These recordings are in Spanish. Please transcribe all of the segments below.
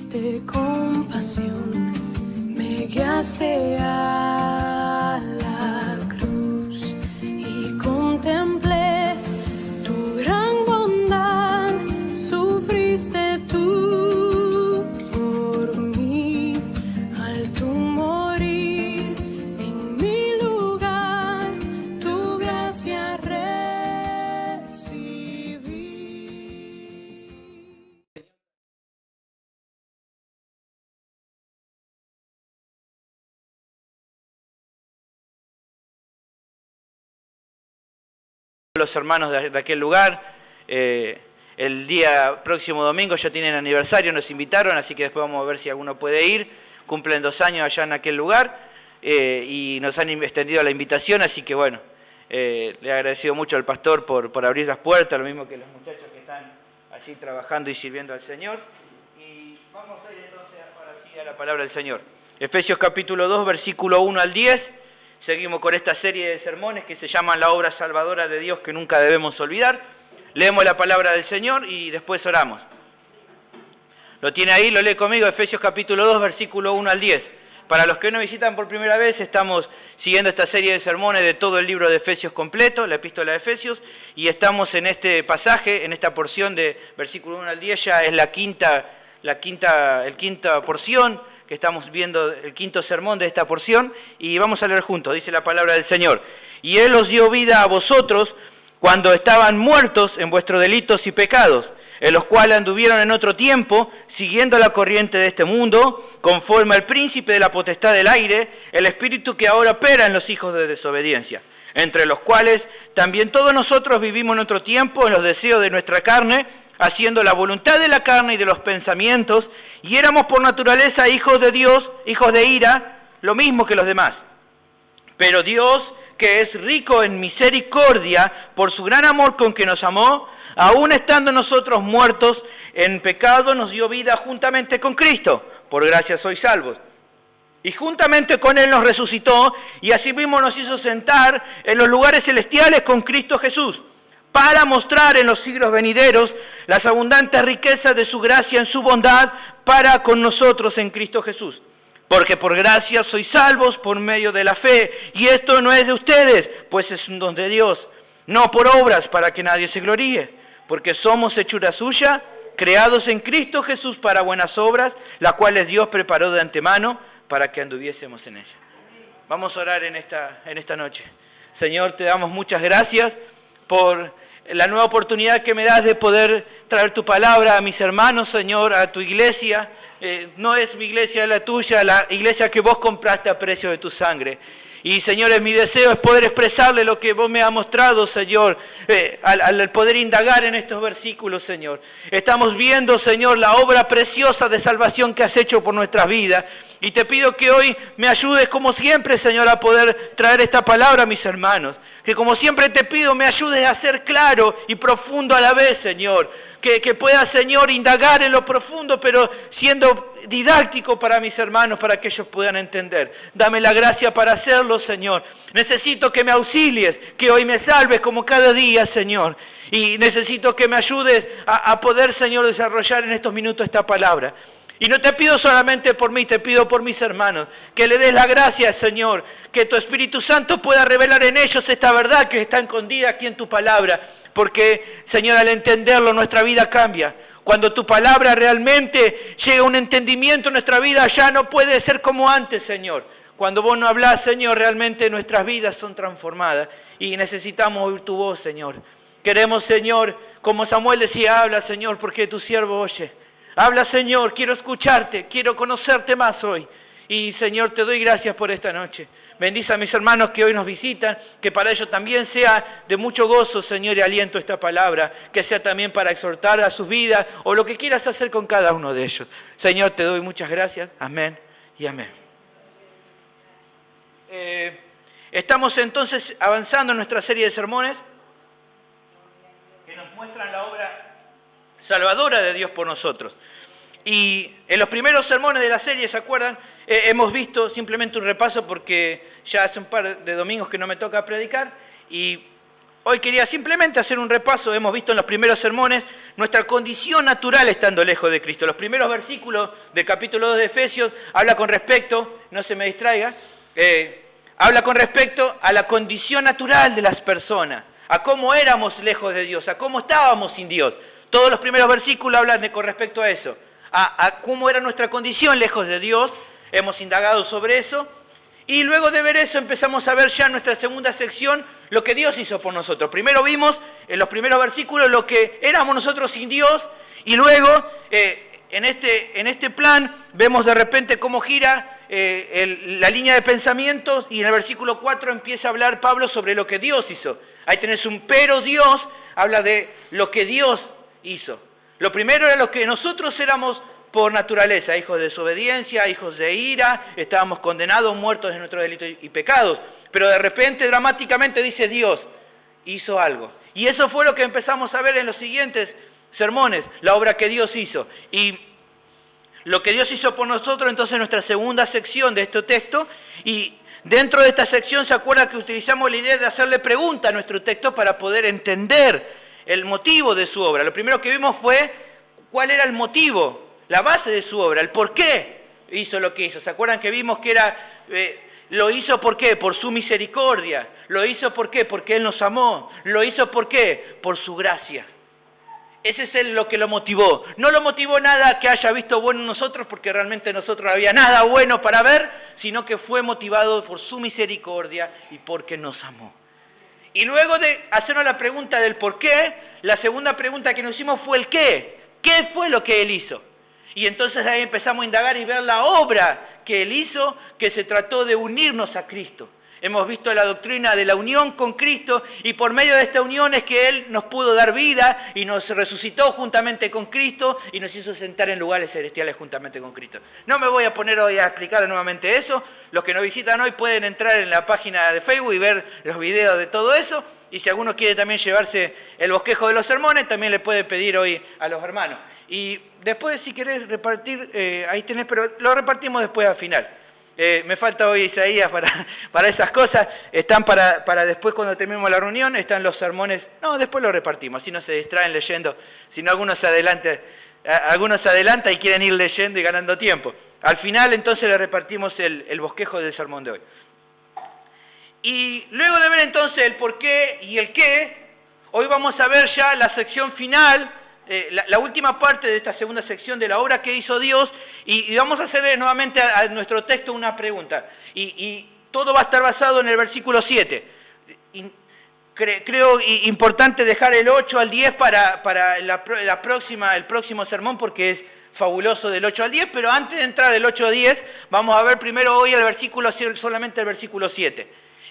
tuviste compasión, me guiaste a la cruz y contemplé tu gran bondad, sufriste tú por mí, al tu morir en mi lugar, tu gracia recibí. Los hermanos de aquel lugar, el día próximo domingo ya tienen aniversario, nos invitaron, así que después vamos a ver si alguno puede ir. Cumplen 2 años allá en aquel lugar y nos han extendido la invitación, así que bueno, le he agradecido mucho al pastor por abrir las puertas, lo mismo que los muchachos que están allí trabajando y sirviendo al Señor. Y vamos a ir entonces ahora sí a la palabra del Señor. Efesios capítulo 2, versículo 1 al 10. Seguimos con esta serie de sermones que se llaman la obra salvadora de Dios que nunca debemos olvidar. Leemos la palabra del Señor y después oramos. ¿Lo tiene ahí? Lo lee conmigo, Efesios capítulo 2, versículo 1 al 10. Para los que nos visitan por primera vez, estamos siguiendo esta serie de sermones de todo el libro de Efesios completo, la epístola de Efesios, y estamos en este pasaje, en esta porción de versículo 1 al 10, ya es la quinta porción, que estamos viendo el quinto sermón de esta porción, y vamos a leer juntos, dice la palabra del Señor. Y Él os dio vida a vosotros cuando estaban muertos en vuestros delitos y pecados, en los cuales anduvieron en otro tiempo, siguiendo la corriente de este mundo, conforme al príncipe de la potestad del aire, el espíritu que ahora opera en los hijos de desobediencia, entre los cuales también todos nosotros vivimos en otro tiempo en los deseos de nuestra carne, haciendo la voluntad de la carne y de los pensamientos, y éramos por naturaleza hijos de Dios, hijos de ira, lo mismo que los demás. Pero Dios, que es rico en misericordia, por su gran amor con que nos amó, aun estando nosotros muertos en pecado, nos dio vida juntamente con Cristo. Por gracia sois salvos. Y juntamente con Él nos resucitó, y asimismo nos hizo sentar en los lugares celestiales con Cristo Jesús, para mostrar en los siglos venideros las abundantes riquezas de su gracia en su bondad para con nosotros en Cristo Jesús. Porque por gracia sois salvos por medio de la fe, y esto no es de ustedes, pues es un don de Dios, no por obras para que nadie se gloríe, porque somos hechura suya, creados en Cristo Jesús para buenas obras, las cuales Dios preparó de antemano para que anduviésemos en ellas. Vamos a orar en esta noche. Señor, te damos muchas gracias por la nueva oportunidad que me das de poder traer tu palabra a mis hermanos, Señor, a tu iglesia. No es mi iglesia, es la tuya, la iglesia que vos compraste a precio de tu sangre. Y, Señor, mi deseo es poder expresarle lo que vos me has mostrado, Señor, al poder indagar en estos versículos, Señor. Estamos viendo, Señor, la obra preciosa de salvación que has hecho por nuestras vidas. Y te pido que hoy me ayudes, como siempre, Señor, a poder traer esta palabra a mis hermanos. Que como siempre te pido, me ayudes a ser claro y profundo a la vez, Señor. Que pueda, Señor, indagar en lo profundo, pero siendo didáctico para mis hermanos, para que ellos puedan entender. Dame la gracia para hacerlo, Señor. Necesito que me auxilies, que hoy me salves como cada día, Señor. Y necesito que me ayudes a poder, Señor, desarrollar en estos minutos esta palabra. Y no te pido solamente por mí, te pido por mis hermanos, que le des la gracia, Señor, que tu Espíritu Santo pueda revelar en ellos esta verdad que está escondida aquí en tu palabra, porque, Señor, al entenderlo nuestra vida cambia. Cuando tu palabra realmente llega a un entendimiento en nuestra vida, ya no puede ser como antes, Señor. Cuando vos no hablás, Señor, realmente nuestras vidas son transformadas y necesitamos oír tu voz, Señor. Queremos, Señor, como Samuel decía, habla, Señor, porque tu siervo oye. Habla, Señor, quiero escucharte, quiero conocerte más hoy. Y, Señor, te doy gracias por esta noche. Bendice a mis hermanos que hoy nos visitan, que para ellos también sea de mucho gozo, Señor, y aliento esta palabra, que sea también para exhortar a sus vidas, o lo que quieras hacer con cada uno de ellos. Señor, te doy muchas gracias. Amén y amén. Estamos entonces avanzando en nuestra serie de sermones que nos muestran la obra salvadora de Dios por nosotros. Y en los primeros sermones de la serie, ¿se acuerdan? Hemos visto simplemente un repaso porque ya hace un par de domingos que no me toca predicar y hoy quería simplemente hacer un repaso. Hemos visto en los primeros sermones nuestra condición natural estando lejos de Cristo. Los primeros versículos del capítulo 2 de Efesios habla con respecto, no se me distraiga, habla con respecto a la condición natural de las personas, a cómo éramos lejos de Dios, a cómo estábamos sin Dios. Todos los primeros versículos hablan con respecto a eso, a cómo era nuestra condición lejos de Dios. Hemos indagado sobre eso. Y luego de ver eso empezamos a ver ya en nuestra segunda sección lo que Dios hizo por nosotros. Primero vimos en los primeros versículos lo que éramos nosotros sin Dios, y luego en este plan vemos de repente cómo gira la línea de pensamientos, y en el versículo 4 empieza a hablar Pablo sobre lo que Dios hizo. Ahí tenés un pero Dios, habla de lo que Dios hizo. Lo primero era lo que nosotros éramos por naturaleza, hijos de desobediencia, hijos de ira, estábamos condenados, muertos en nuestros delitos y pecados, pero de repente dramáticamente dice Dios hizo algo, y eso fue lo que empezamos a ver en los siguientes sermones, la obra que Dios hizo, y lo que Dios hizo por nosotros. Entonces nuestra segunda sección de este texto, y dentro de esta sección se acuerda que utilizamos la idea de hacerle pregunta a nuestro texto para poder entender el motivo de su obra. Lo primero que vimos fue cuál era el motivo, la base de su obra, el por qué hizo lo que hizo. ¿Se acuerdan que vimos que era, lo hizo por qué? Por su misericordia. Lo hizo por qué? Porque Él nos amó. Lo hizo por qué? Por su gracia. Ese es lo que lo motivó. No lo motivó nada que haya visto bueno en nosotros, porque realmente nosotros no había nada bueno para ver, sino que fue motivado por su misericordia y porque nos amó. Y luego de hacernos la pregunta del por qué, la segunda pregunta que nos hicimos fue el qué. ¿Qué fue lo que Él hizo? Y entonces ahí empezamos a indagar y ver la obra que Él hizo, que se trató de unirnos a Cristo. Hemos visto la doctrina de la unión con Cristo, y por medio de esta unión es que Él nos pudo dar vida y nos resucitó juntamente con Cristo y nos hizo sentar en lugares celestiales juntamente con Cristo. No me voy a poner hoy a explicar nuevamente eso. Los que nos visitan hoy pueden entrar en la página de Facebook y ver los videos de todo eso, y si alguno quiere también llevarse el bosquejo de los sermones, también le puede pedir hoy a los hermanos. Y después, si querés repartir, ahí tenés, pero lo repartimos después al final. Me falta hoy Isaías para esas cosas. Están para después, cuando terminemos la reunión, están los sermones. No, después lo repartimos, así no se distraen leyendo. Si no, algunos se adelantan y quieren ir leyendo y ganando tiempo. Al final, entonces, le repartimos el bosquejo del sermón de hoy. Y luego de ver entonces el por qué y el qué, hoy vamos a ver ya la sección final, la última parte de esta segunda sección de la obra que hizo Dios, y vamos a hacerle nuevamente a nuestro texto una pregunta, y todo va a estar basado en el versículo 7. Creo importante dejar el 8 al 10 para el próximo sermón, porque es fabuloso del 8 al 10, pero antes de entrar del 8 al 10, vamos a ver primero hoy solamente el versículo 7.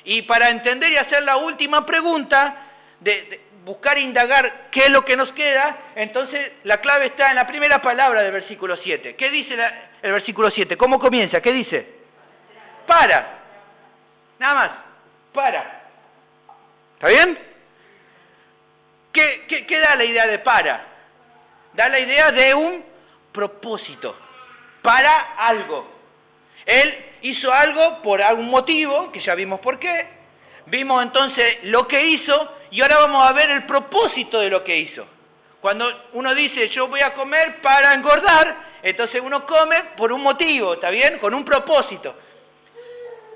Y para entender y hacer la última pregunta, de buscar e indagar qué es lo que nos queda, entonces la clave está en la primera palabra del versículo 7. ¿Qué dice el versículo 7? ¿Cómo comienza? ¿Qué dice? Para. Nada más. Para. ¿Está bien? ¿Qué da la idea de para? Da la idea de un propósito. Para algo. Él hizo algo por algún motivo, que ya vimos por qué. Vimos entonces lo que hizo, y ahora vamos a ver el propósito de lo que hizo. Cuando uno dice, yo voy a comer para engordar, entonces uno come por un motivo, ¿está bien? Con un propósito.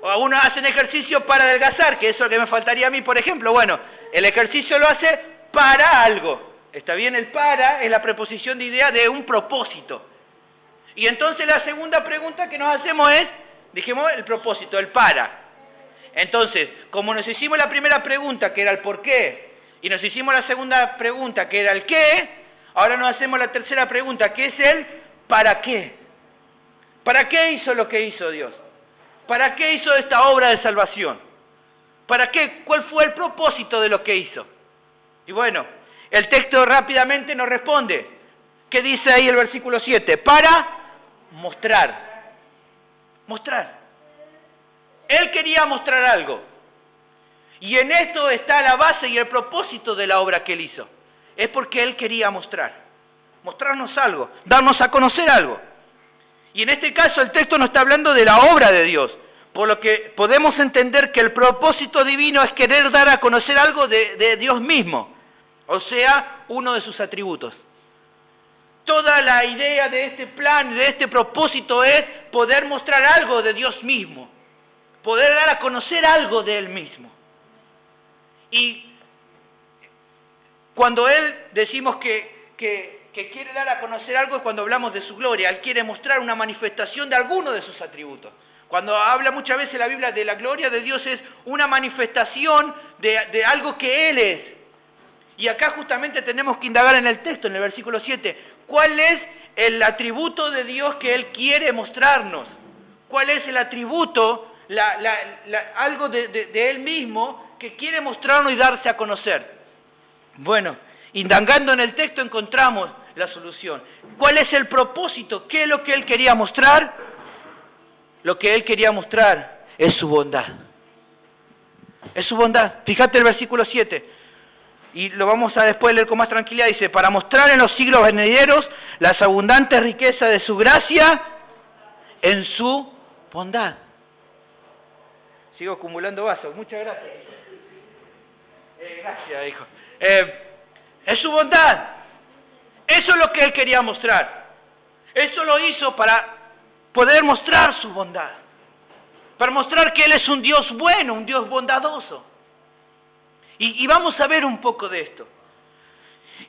O uno hace un ejercicio para adelgazar, que eso es lo que me faltaría a mí, por ejemplo. Bueno, el ejercicio lo hace para algo. ¿Está bien? El para es la preposición de idea de un propósito. Y entonces la segunda pregunta que nos hacemos es, dijimos, el propósito, el para. Entonces, como nos hicimos la primera pregunta, que era el por qué, y nos hicimos la segunda pregunta, que era el qué, ahora nos hacemos la tercera pregunta, que es el para qué. ¿Para qué hizo lo que hizo Dios? ¿Para qué hizo esta obra de salvación? ¿Para qué? ¿Cuál fue el propósito de lo que hizo? Y bueno, el texto rápidamente nos responde. ¿Qué dice ahí el versículo 7? Para mostrar. Mostrar. Él quería mostrar algo. Y en esto está la base y el propósito de la obra que Él hizo. Es porque Él quería mostrar. Mostrarnos algo. Darnos a conocer algo. Y en este caso el texto nos está hablando de la obra de Dios. Por lo que podemos entender que el propósito divino es querer dar a conocer algo de Dios mismo. O sea, uno de sus atributos. toda la idea de este plan, de este propósito es poder mostrar algo de Dios mismo, poder dar a conocer algo de Él mismo. Y cuando Él decimos que quiere dar a conocer algo es cuando hablamos de su gloria. Él quiere mostrar una manifestación de alguno de sus atributos. Cuando habla muchas veces la Biblia de la gloria de Dios es una manifestación de algo que Él es. Y acá justamente tenemos que indagar en el texto, en el versículo 7, ¿cuál es el atributo de Dios que Él quiere mostrarnos? ¿Cuál es el atributo, algo de Él mismo que quiere mostrarnos y darse a conocer? Bueno, indagando en el texto encontramos la solución. ¿Cuál es el propósito? ¿Qué es lo que Él quería mostrar? Lo que Él quería mostrar es su bondad. Es su bondad. Fíjate el versículo 7. Y lo vamos a después leer con más tranquilidad. Dice, para mostrar en los siglos venideros las abundantes riquezas de su gracia en su bondad. Sigo acumulando vasos. Muchas gracias. Gracias, hijo. Es su bondad. Eso es lo que Él quería mostrar. Eso lo hizo para poder mostrar su bondad. Para mostrar que Él es un Dios bueno, un Dios bondadoso. Y vamos a ver un poco de esto.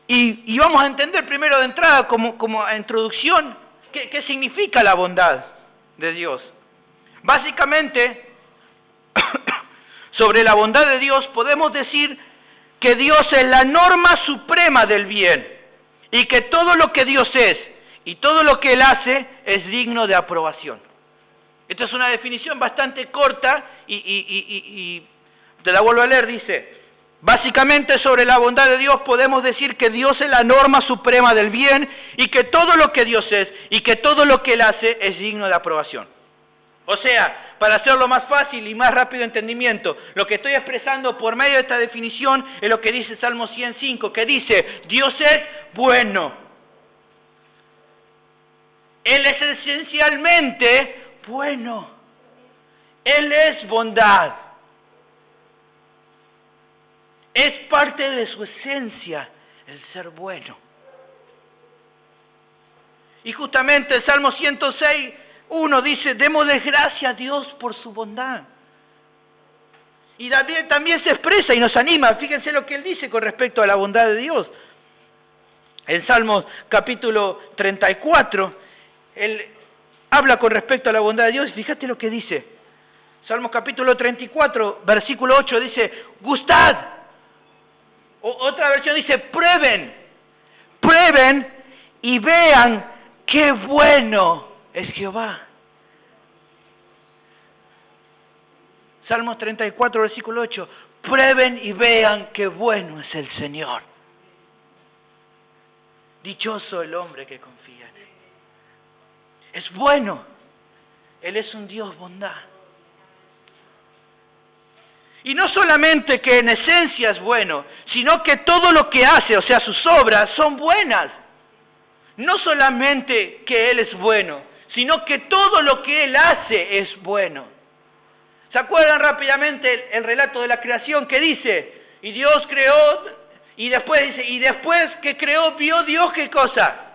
Y vamos a entender primero de entrada, como introducción, qué significa la bondad de Dios. Básicamente, sobre la bondad de Dios podemos decir que Dios es la norma suprema del bien y que todo lo que Dios es y todo lo que Él hace es digno de aprobación. Esta es una definición bastante corta y te la vuelvo a leer, dice, básicamente sobre la bondad de Dios podemos decir que Dios es la norma suprema del bien y que todo lo que Dios es y que todo lo que Él hace es digno de aprobación. O sea, para hacerlo más fácil y más rápido entendimiento, lo que estoy expresando por medio de esta definición es lo que dice Salmo 105, que dice, Dios es bueno. Él es esencialmente bueno. Él es bondad. Es parte de su esencia el ser bueno. Y justamente el Salmo 106:1 dice, démosle gracias a Dios por su bondad. Y David también se expresa y nos anima. Fíjense lo que él dice con respecto a la bondad de Dios. En Salmos capítulo 34, él habla con respecto a la bondad de Dios. Y fíjate lo que dice. Salmos capítulo 34, versículo 8 dice, gustad. Otra versión dice, prueben y vean qué bueno es Jehová. Salmos 34, versículo 8. Prueben y vean qué bueno es el Señor. Dichoso el hombre que confía en Él. Es bueno. Él es un Dios bondad. Y no solamente que en esencia es bueno, sino que todo lo que hace, o sea, sus obras, son buenas. No solamente que Él es bueno, sino que todo lo que Él hace es bueno. ¿Se acuerdan rápidamente el relato de la creación que dice? Y Dios creó, y después dice, y después que creó, vio Dios qué cosa?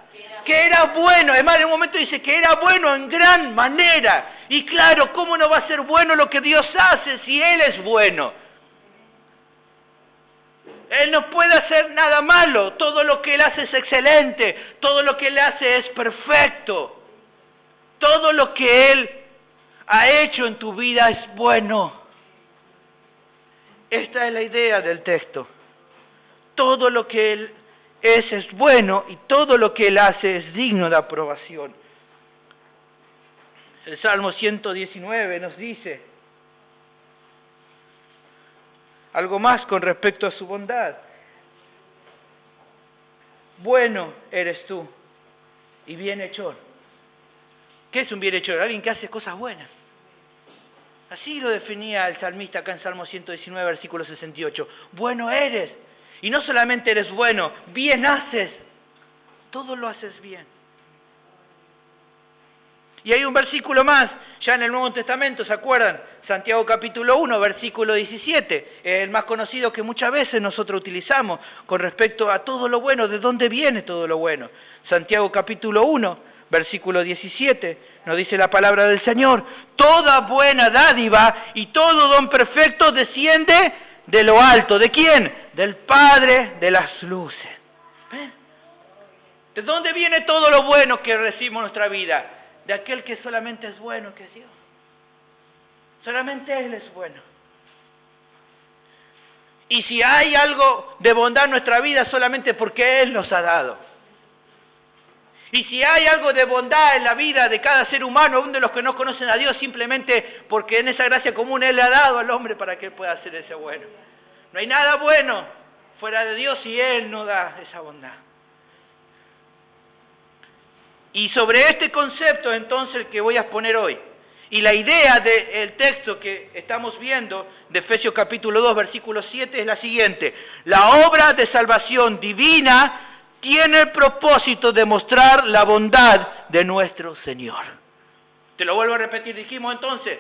Que era bueno. Además, en un momento dice que era bueno en gran manera. Y claro, ¿cómo no va a ser bueno lo que Dios hace si Él es bueno? Él no puede hacer nada malo. Todo lo que Él hace es excelente. Todo lo que Él hace es perfecto. Todo lo que Él ha hecho en tu vida es bueno. Esta es la idea del texto. Todo lo que Él es bueno y todo lo que Él hace es digno de aprobación. El Salmo 119 nos dice algo más con respecto a su bondad. Bueno eres tú y bienhechor. ¿Qué es un bienhechor? Alguien que hace cosas buenas. Así lo definía el salmista acá en Salmo 119, versículo 68. Bueno eres. Y no solamente eres bueno, bien haces. Todo lo haces bien. Y hay un versículo más, ya en el Nuevo Testamento, ¿se acuerdan? Santiago capítulo 1, versículo 17, el más conocido que muchas veces nosotros utilizamos con respecto a todo lo bueno, ¿de dónde viene todo lo bueno? Santiago capítulo 1, versículo 17, nos dice la palabra del Señor: toda buena dádiva y todo don perfecto desciende de lo alto. ¿De quién? Del Padre de las luces. ¿Ven? ¿De dónde viene todo lo bueno que recibimos en nuestra vida? De aquel que solamente es bueno, que es Dios. Solamente Él es bueno. Y si hay algo de bondad en nuestra vida, solamente porque Él nos ha dado. Y si hay algo de bondad en la vida de cada ser humano, aún de los que no conocen a Dios, simplemente porque en esa gracia común Él le ha dado al hombre para que Él pueda hacer ese bueno. No hay nada bueno fuera de Dios si Él no da esa bondad. Y sobre este concepto entonces el que voy a exponer hoy, y la idea del texto que estamos viendo de Efesios capítulo 2, versículo 7 es la siguiente: la obra de salvación divina tiene el propósito de mostrar la bondad de nuestro Señor. Te lo vuelvo a repetir, dijimos entonces,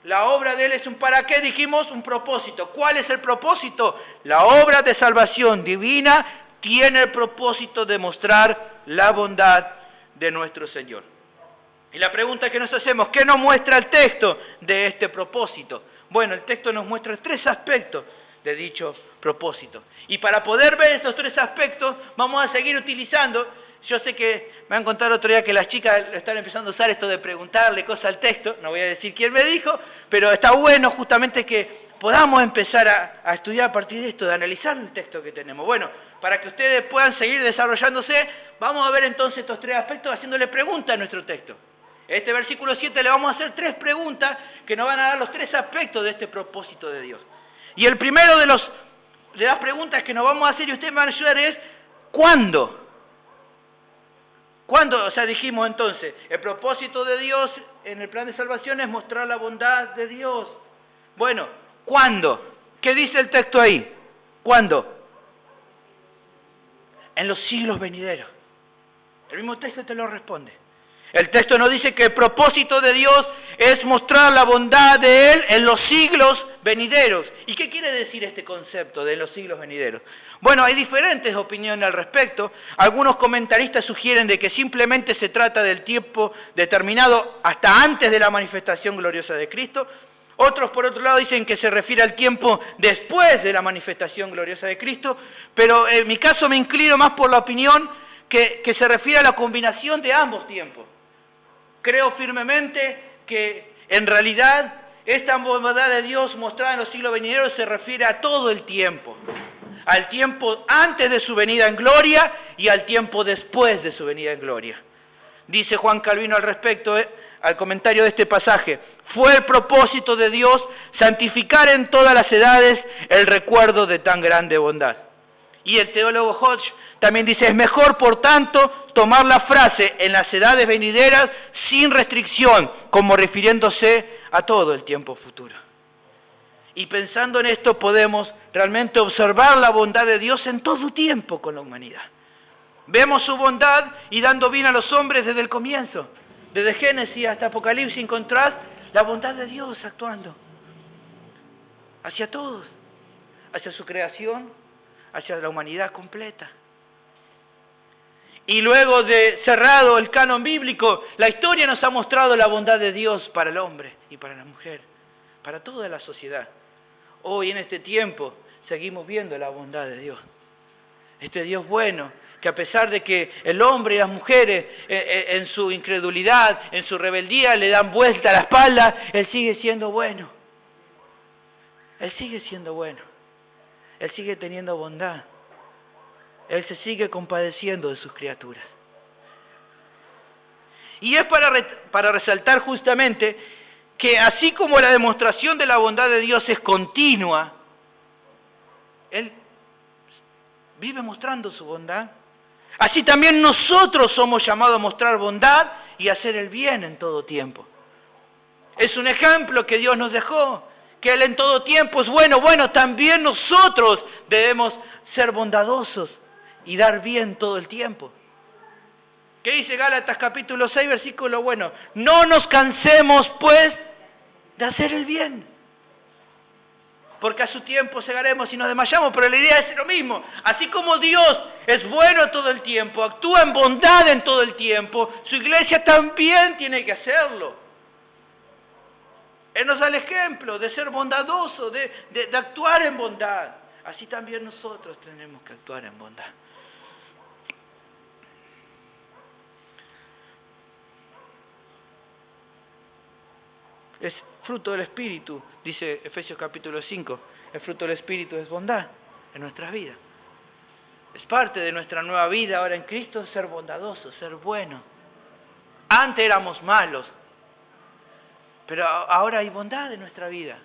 la obra de Él es un para qué, dijimos un propósito. ¿Cuál es el propósito? La obra de salvación divina tiene el propósito de mostrar la bondad de nuestro Señor. Y la pregunta que nos hacemos, ¿qué nos muestra el texto de este propósito? Bueno, el texto nos muestra 3 aspectos de dicho propósito. Y para poder ver esos 3 aspectos, vamos a seguir utilizando. Yo sé que me han contado el otro día que las chicas están empezando a usar esto de preguntarle cosas al texto, no voy a decir quién me dijo, pero está bueno justamente que podamos empezar a estudiar a partir de esto, de analizar el texto que tenemos. Bueno, para que ustedes puedan seguir desarrollándose, vamos a ver entonces estos 3 aspectos haciéndole preguntas a nuestro texto. Este versículo 7 le vamos a hacer 3 preguntas que nos van a dar los 3 aspectos de este propósito de Dios. Y el primero de las preguntas que nos vamos a hacer y ustedes me van a ayudar es: ¿cuándo? ¿Cuándo? O sea, dijimos entonces, el propósito de Dios en el plan de salvación es mostrar la bondad de Dios. Bueno, ¿cuándo? ¿Qué dice el texto ahí? ¿Cuándo? En los siglos venideros. El mismo texto te lo responde. El texto nos dice que el propósito de Dios es mostrar la bondad de Él en los siglos venideros. ¿Y qué quiere decir este concepto de los siglos venideros? Bueno, hay diferentes opiniones al respecto. Algunos comentaristas sugieren de que simplemente se trata del tiempo determinado hasta antes de la manifestación gloriosa de Cristo. Otros, por otro lado, dicen que se refiere al tiempo después de la manifestación gloriosa de Cristo. Pero en mi caso me inclino más por la opinión que se refiere a la combinación de ambos tiempos. Creo firmemente que en realidad esta bondad de Dios mostrada en los siglos venideros se refiere a todo el tiempo, al tiempo antes de su venida en gloria y al tiempo después de su venida en gloria. Dice Juan Calvino al respecto, al comentario de este pasaje: fue el propósito de Dios santificar en todas las edades el recuerdo de tan grande bondad. Y el teólogo Hodge también dice: es mejor, por tanto, tomar la frase en las edades venideras sin restricción, como refiriéndose a todo el tiempo futuro. Y pensando en esto podemos realmente observar la bondad de Dios en todo tiempo con la humanidad. Vemos su bondad y dando bien a los hombres desde el comienzo. Desde Génesis hasta Apocalipsis encontrás la bondad de Dios actuando hacia todos, hacia su creación, hacia la humanidad completa. Y luego de cerrado el canon bíblico, la historia nos ha mostrado la bondad de Dios para el hombre y para la mujer, para toda la sociedad. Hoy en este tiempo seguimos viendo la bondad de Dios. Este Dios bueno, que a pesar de que el hombre y las mujeres en su incredulidad, en su rebeldía le dan vuelta a la espalda, Él sigue siendo bueno. Él sigue siendo bueno. Él sigue teniendo bondad. Él se sigue compadeciendo de sus criaturas. Y es para resaltar justamente que así como la demostración de la bondad de Dios es continua, Él vive mostrando su bondad, así también nosotros somos llamados a mostrar bondad y hacer el bien en todo tiempo. Es un ejemplo que Dios nos dejó, que Él en todo tiempo es bueno. Bueno, también nosotros debemos ser bondadosos y dar bien todo el tiempo. ¿Qué dice Gálatas capítulo 6, versículo bueno? No nos cansemos, pues, de hacer el bien. porque a su tiempo segaremos y nos desmayamos, pero la idea es lo mismo. Así como Dios es bueno todo el tiempo, actúa en bondad en todo el tiempo, su iglesia también tiene que hacerlo. Él nos da el ejemplo de ser bondadoso, de actuar en bondad. Así también nosotros tenemos que actuar en bondad. Es fruto del Espíritu, dice Efesios capítulo 5. El fruto del Espíritu es bondad en nuestras vidas. Es parte de nuestra nueva vida ahora en Cristo ser bondadoso, ser bueno. Antes éramos malos, pero ahora hay bondad en nuestra vida.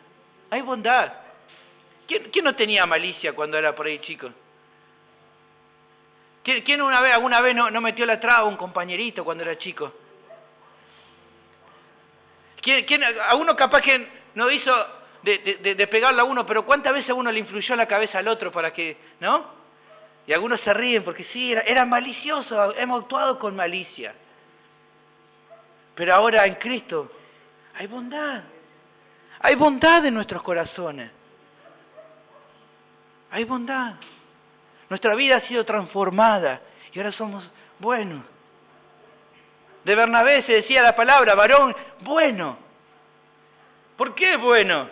Hay bondad. ¿Quién no tenía malicia cuando era por ahí chico? ¿Quién alguna vez no metió la traba a un compañerito cuando era chico? ¿Quién a uno capaz que no hizo de pegarle a uno, pero cuántas veces a uno le influyó en la cabeza al otro para que, ¿no? Y algunos se ríen porque sí, era malicioso, hemos actuado con malicia. Pero ahora en Cristo hay bondad. Hay bondad en nuestros corazones. Hay bondad. Nuestra vida ha sido transformada y ahora somos buenos. De Bernabé se decía la palabra, varón bueno. ¿Por qué bueno?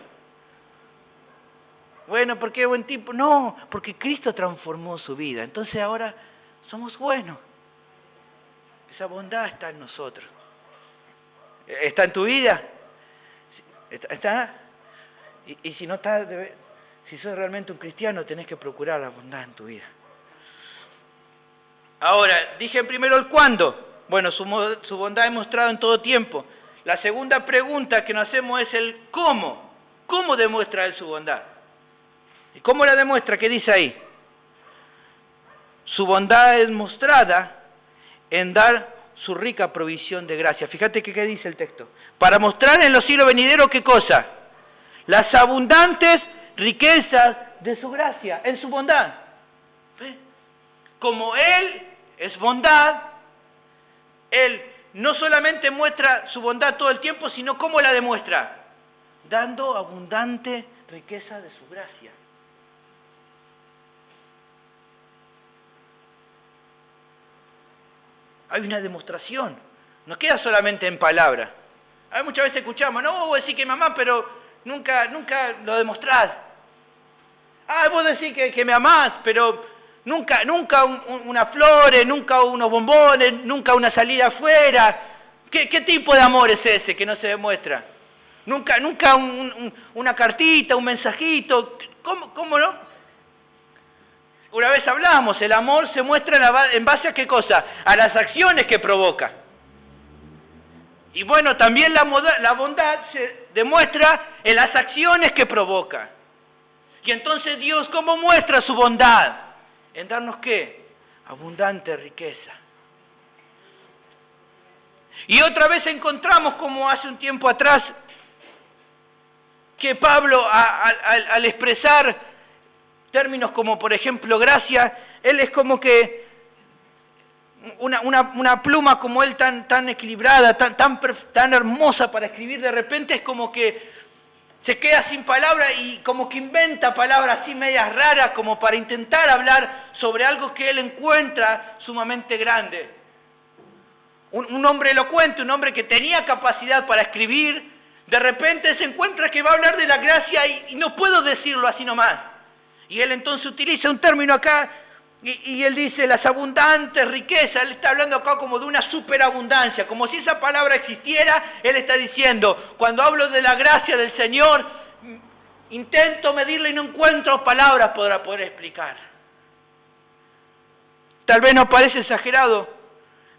Bueno, ¿por qué buen tipo? No, porque Cristo transformó su vida. Entonces ahora somos buenos. Esa bondad está en nosotros. ¿Está en tu vida? ¿Está? Y si no está, si sos realmente un cristiano, tenés que procurar la bondad en tu vida. Ahora, dije primero el cuándo. Bueno, su bondad es mostrada en todo tiempo. La segunda pregunta que nos hacemos es el cómo. ¿Cómo demuestra Él su bondad? ¿Y cómo la demuestra? ¿Qué dice ahí? Su bondad es mostrada en dar su rica provisión de gracia. Fíjate qué dice el texto. Para mostrar en los siglos venideros, ¿qué cosa? Las abundantes riquezas de su gracia, en su bondad. ¿Ve? Como Él es bondad, Él no solamente muestra su bondad todo el tiempo, sino ¿cómo la demuestra? Dando abundante riqueza de su gracia. Hay una demostración, no queda solamente en palabras. Hay muchas veces escuchamos, no, vos decís que mamá, pero nunca lo demostrás. Vos decís que me amás, pero nunca unas flores, nunca unos bombones, nunca una salida afuera. ¿Qué tipo de amor es ese que no se demuestra? Nunca una cartita, un mensajito. ¿Cómo no? Una vez hablamos, el amor se muestra en base a qué cosa, a las acciones que provoca. Y bueno, también la bondad se demuestra en las acciones que provoca. Y entonces Dios, ¿cómo muestra su bondad? En darnos ¿qué? Abundante riqueza. Y otra vez encontramos, como hace un tiempo atrás, que Pablo, al expresar términos como, por ejemplo, gracia, él es como que una pluma como él tan equilibrada, tan hermosa para escribir, de repente es como que se queda sin palabras y como que inventa palabras así medias raras como para intentar hablar sobre algo que él encuentra sumamente grande. Un hombre elocuente, un hombre que tenía capacidad para escribir, de repente se encuentra que va a hablar de la gracia y no puedo decirlo así nomás. Y él entonces utiliza un término acá y él dice las abundantes riquezas. Él está hablando acá como de una superabundancia, como si esa palabra existiera. Él está diciendo, cuando hablo de la gracia del Señor, intento medirla y no encuentro palabras para poder explicar. Tal vez nos parece exagerado,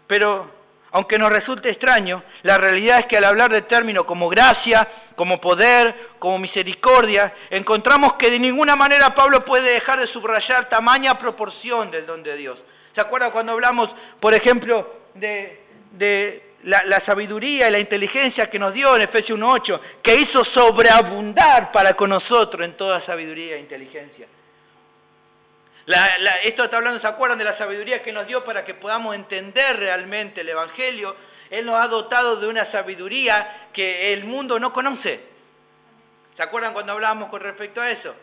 pero aunque nos resulte extraño, la realidad es que al hablar de términos como gracia, como poder, como misericordia, encontramos que de ninguna manera Pablo puede dejar de subrayar tamaña proporción del don de Dios. ¿Se acuerdan cuando hablamos, por ejemplo, de la sabiduría y la inteligencia que nos dio en Efesios 1:8, que hizo sobreabundar para con nosotros en toda sabiduría e inteligencia? Esto está hablando, ¿se acuerdan de la sabiduría que nos dio para que podamos entender realmente el Evangelio? Él nos ha dotado de una sabiduría que el mundo no conoce. ¿Se acuerdan cuando hablábamos con respecto a eso?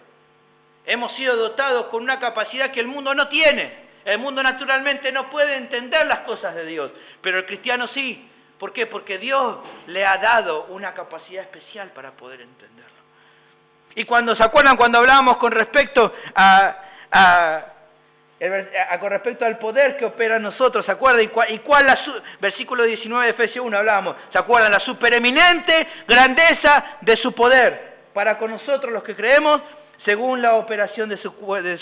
Hemos sido dotados con una capacidad que el mundo no tiene. El mundo naturalmente no puede entender las cosas de Dios, pero el cristiano sí. ¿Por qué? Porque Dios le ha dado una capacidad especial para poder entenderlo. Y ¿se acuerdan cuando hablábamos con respecto con respecto al poder que opera en nosotros? ¿Se acuerdan? Versículo 19 de Efesios 1 hablábamos. ¿Se acuerdan? La supereminente grandeza de su poder para con nosotros los que creemos, según la operación de su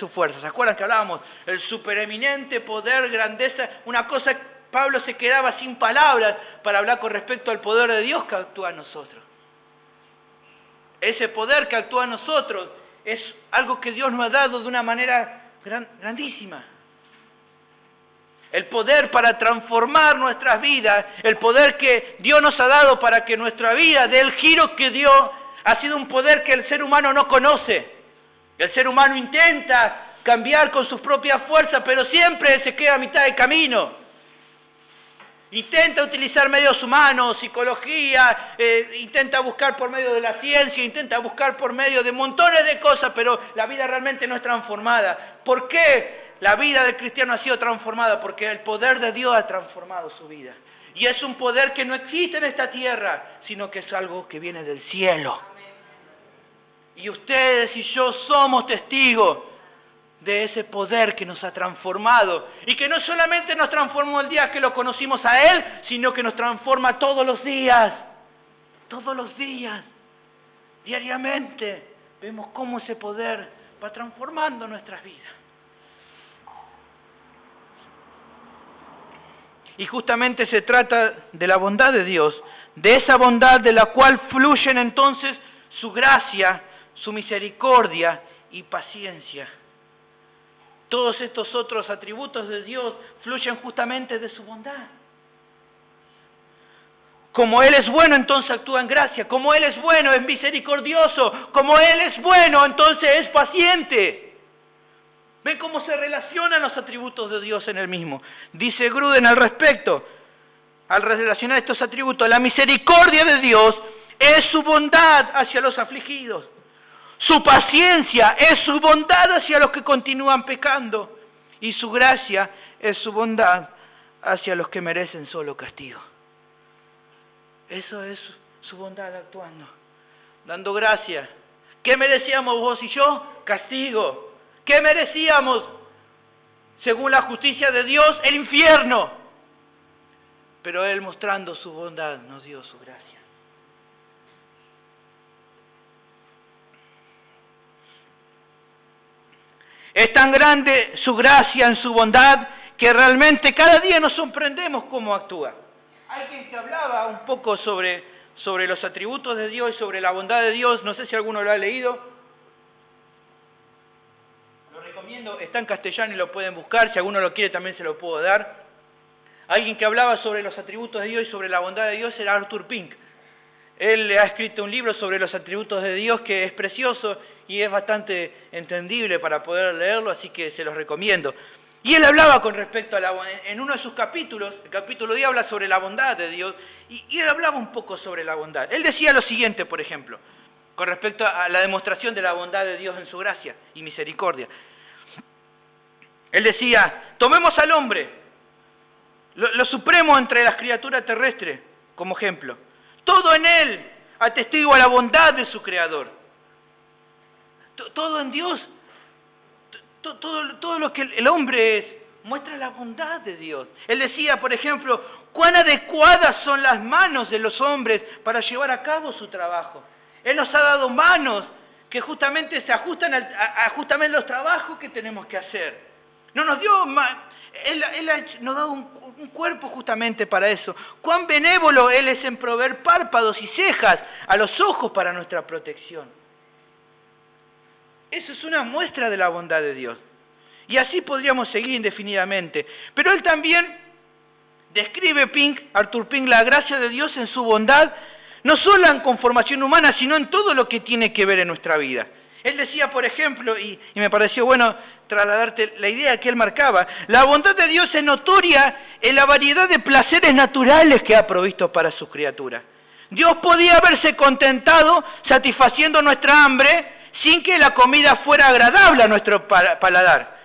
fuerza. ¿Se acuerdan que hablábamos? El supereminente poder, grandeza, una cosa, Pablo se quedaba sin palabras para hablar con respecto al poder de Dios que actúa en nosotros. Ese poder que actúa en nosotros es algo que Dios nos ha dado de una manera grandísima. El poder para transformar nuestras vidas, el poder que Dios nos ha dado para que nuestra vida dé el giro que dio, ha sido un poder que el ser humano no conoce. El ser humano intenta cambiar con sus propias fuerzas, pero siempre se queda a mitad de camino. Intenta utilizar medios humanos, psicología, intenta buscar por medio de la ciencia, intenta buscar por medio de montones de cosas, pero la vida realmente no es transformada. ¿Por qué la vida del cristiano ha sido transformada? Porque el poder de Dios ha transformado su vida. Y es un poder que no existe en esta tierra, sino que es algo que viene del cielo. Y ustedes y yo somos testigos de ese poder que nos ha transformado, y que no solamente nos transformó el día que lo conocimos a Él, sino que nos transforma todos los días, diariamente. Vemos cómo ese poder va transformando nuestras vidas. Y justamente se trata de la bondad de Dios, de esa bondad de la cual fluyen entonces su gracia, su misericordia y paciencia. Todos estos otros atributos de Dios fluyen justamente de su bondad. Como Él es bueno, entonces actúa en gracia. Como Él es bueno, es misericordioso. Como Él es bueno, entonces es paciente. ¿Ven cómo se relacionan los atributos de Dios en Él mismo? Dice Gruden al respecto, al relacionar estos atributos: la misericordia de Dios es su bondad hacia los afligidos. Su paciencia es su bondad hacia los que continúan pecando, y su gracia es su bondad hacia los que merecen solo castigo. Eso es su bondad actuando, dando gracia. ¿Qué merecíamos vos y yo? Castigo. ¿Qué merecíamos? Según la justicia de Dios, el infierno. Pero Él, mostrando su bondad, nos dio su gracia. Es tan grande su gracia en su bondad que realmente cada día nos sorprendemos cómo actúa. Alguien que hablaba un poco sobre los atributos de Dios y sobre la bondad de Dios, no sé si alguno lo ha leído. Lo recomiendo, está en castellano y lo pueden buscar, si alguno lo quiere también se lo puedo dar. Alguien que hablaba sobre los atributos de Dios y sobre la bondad de Dios era Arthur Pink. Él ha escrito un libro sobre los atributos de Dios que es precioso y es bastante entendible para poder leerlo, así que se los recomiendo. Y él hablaba con respecto a en uno de sus capítulos, el capítulo 10 habla sobre la bondad de Dios, y él hablaba un poco sobre la bondad. Él decía lo siguiente, por ejemplo, con respecto a la demostración de la bondad de Dios en su gracia y misericordia. Él decía: tomemos al hombre, lo supremo entre las criaturas terrestres, como ejemplo. Todo en él atestigua la bondad de su Creador. Todo en Dios, todo lo que el hombre es, muestra la bondad de Dios. Él decía, por ejemplo, cuán adecuadas son las manos de los hombres para llevar a cabo su trabajo. Él nos ha dado manos que justamente se ajustan a justamente los trabajos que tenemos que hacer. No nos dio Él nos ha dado un cuerpo justamente para eso. Cuán benévolo Él es en proveer párpados y cejas a los ojos para nuestra protección. Eso es una muestra de la bondad de Dios. Y así podríamos seguir indefinidamente. Pero él también describe, Arthur Pink, la gracia de Dios en su bondad, no solo en conformación humana, sino en todo lo que tiene que ver en nuestra vida. Él decía, por ejemplo, y me pareció bueno trasladarte la idea que él marcaba: la bondad de Dios es notoria en la variedad de placeres naturales que ha provisto para sus criaturas. Dios podía haberse contentado satisfaciendo nuestra hambre sin que la comida fuera agradable a nuestro paladar.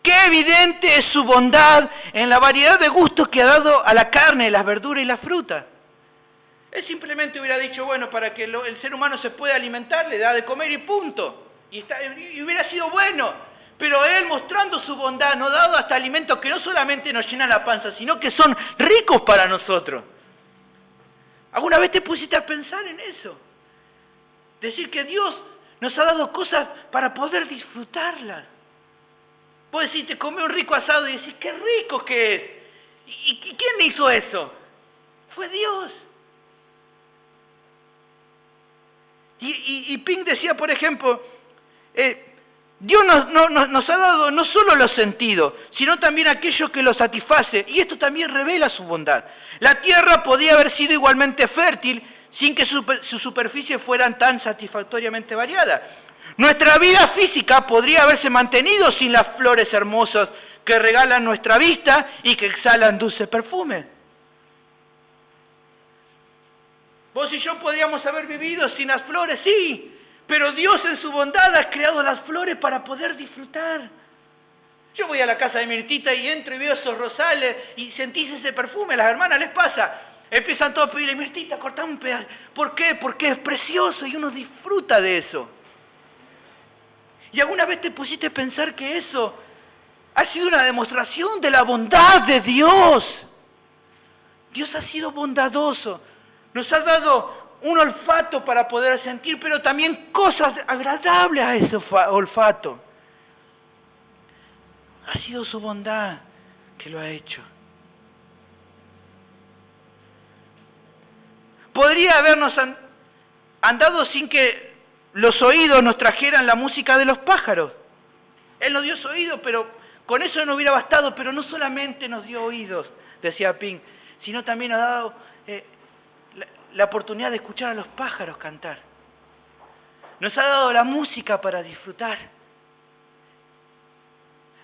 Qué evidente es su bondad en la variedad de gustos que ha dado a la carne, las verduras y la fruta. Él simplemente hubiera dicho, bueno, para que el ser humano se pueda alimentar, le da de comer y punto. Y hubiera sido bueno. Pero Él, mostrando su bondad, nos ha dado hasta alimentos que no solamente nos llenan la panza, sino que son ricos para nosotros. ¿Alguna vez te pusiste a pensar en eso? Decir que Dios nos ha dado cosas para poder disfrutarlas. Vos decís, te comés un rico asado y decís, qué rico que es. ¿Y quién hizo eso? Fue Dios. Y Pink decía, por ejemplo, Dios nos ha dado no solo los sentidos, sino también aquello que los satisface, y esto también revela su bondad. La tierra podía haber sido igualmente fértil sin que su superficie fuera tan satisfactoriamente variada. Nuestra vida física podría haberse mantenido sin las flores hermosas que regalan nuestra vista y que exhalan dulce perfume. Vos y yo podríamos haber vivido sin las flores, sí, pero Dios en su bondad ha creado las flores para poder disfrutar. Yo voy a la casa de Mirtita y entro y veo esos rosales y sentís ese perfume, a las hermanas les pasa. Empiezan todos a pedirle, Mirtita, cortá un pedazo. ¿Por qué? Porque es precioso y uno disfruta de eso. ¿Y alguna vez te pusiste a pensar que eso ha sido una demostración de la bondad de Dios? Dios ha sido bondadoso. Nos ha dado un olfato para poder sentir, pero también cosas agradables a ese olfato. Ha sido su bondad que lo ha hecho. Podría habernos andado sin que los oídos nos trajeran la música de los pájaros. Él nos dio su oído, pero con eso no hubiera bastado, pero no solamente nos dio oídos, decía Pink, sino también nos ha dado la oportunidad de escuchar a los pájaros cantar. Nos ha dado la música para disfrutar.